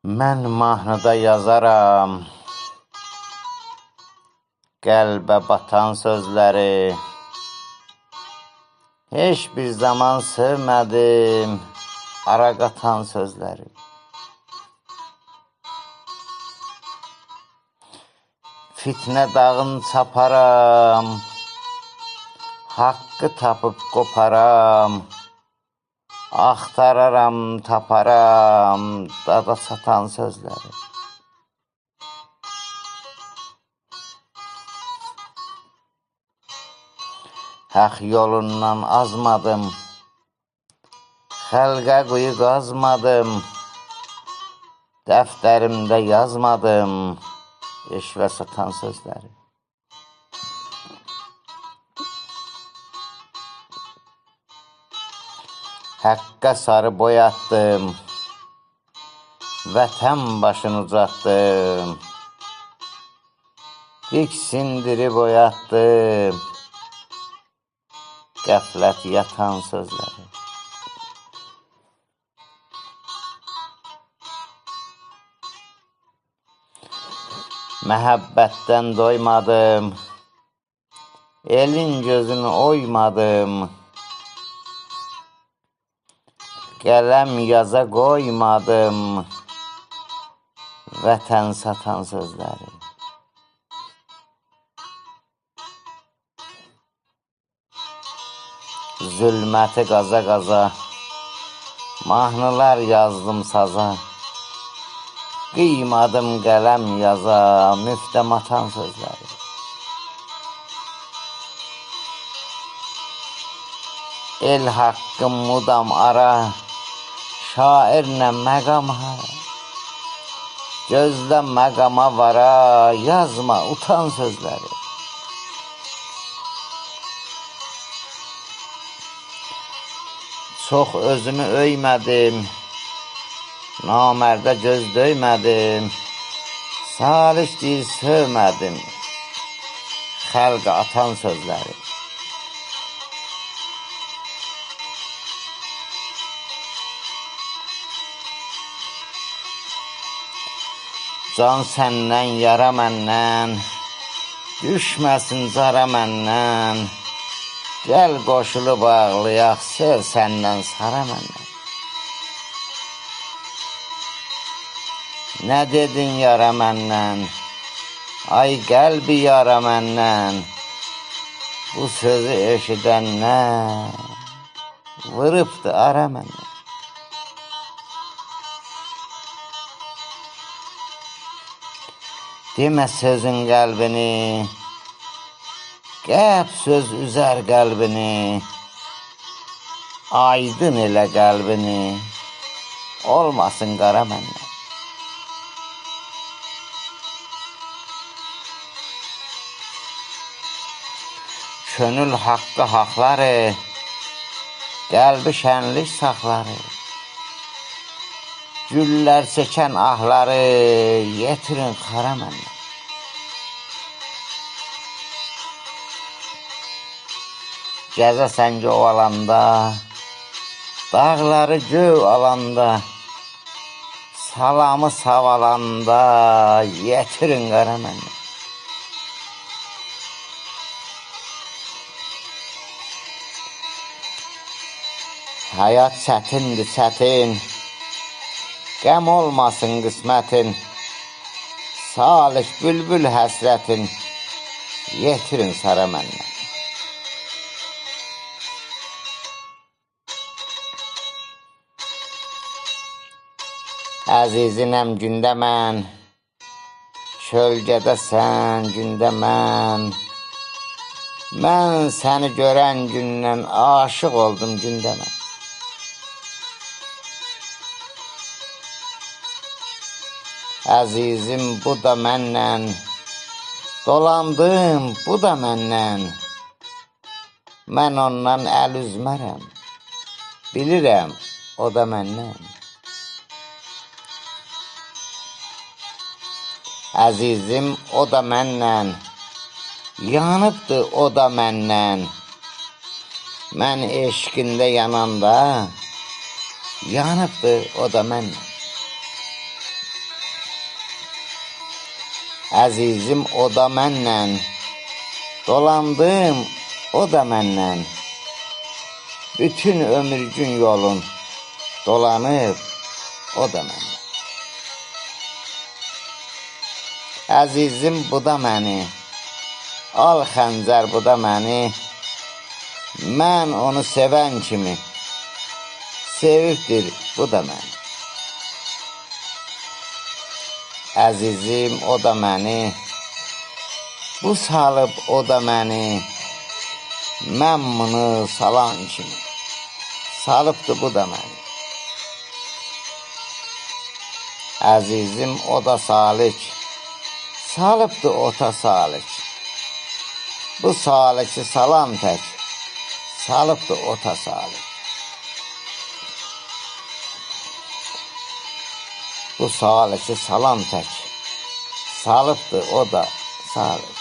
Mən mahnıda yazaram qəlbə batan sözləri. Heç bir zaman sevmədim ara qatan sözləri. Fitnə dağın çaparam, haqqı tapıb qoparam. Axtararam, taparam dada çatan sözləri. Haq yolundan azmadım, xəlqə quyu qazmadım. Dəftərimdə yazmadım eşvə satan sözləri. Həqqə sarı boyatdım, vətən başını ucatdım. Diksindirib oyatdım, qəflət yatan sözləri. Məhəbbətdən doymadım, elin gözünü oymadım. Qələm yaza qoymadım, vətən satan sözləri. Zülməti qaza qaza, mahnılar yazdım saza. Qıymadım qələm yaza, müftəm atan sözləri. El haqqım mudam ara, şairlə məqam hara. Gözlə məqama vara, yazma utan sözləri. Çox özümü öymədim, namərdə göz döymədim. Salih deyil sövmədim, xəlqə atan sözləri. Can səndən, yara məndən, düşməsin cara məndən. Gəl qoşulub ağlayaq, sel səndən, sara məndən. Nə dedin yara məndən, ay qəlbi yara məndən. Bu sözü eşidəndən, vırıbdı ara məndən. Demə sözün qəlbini, qəb söz üzər qəlbini. Aydın elə qəlbini, olmasın qara məndən. Könül haqqı haqları, qəlbi şənlik saxları. Güllər çəkən ahları, yetirin xara məndən. Gəzəsən göv alanda, dağları göv alanda. Salamı savalanda, yetirin qara məndən. Həyat çətindir, çətin. Qəm olmasın qismətin. Salih bülbül həsrətin, yetirin sara məndən. Əzizinəm gündə mən, kölgədəsən gündə mən. Mən səni görən gündən aşıq oldum gündə mən. Əzizim bu da məndən, dolandım bu da məndən. Mən ondan əl üzmərəm, bilirəm o da məndən. Əzizim o da məndən, yanıbdı o da məndən. Mən eşqində yananda, yanıbdı o da məndən. Əzizim o da məndən, dolandım o da məndən. Bütün ömür gün yolun dolanıb o da məndən. Əzizim bu da məni, al xəncər bu da məni. Mən onu sevən kimi sevibdir bu da məni. Əzizim o da məni, bu salıb o da məni. Mən bunu salan kimi salıbdır bu da məni. Əzizim o da salik, salıbdır ota salik. Bu saliki salan tək, salıbdır ota salik. Bu saliki salan tək, salıbdır o da salik.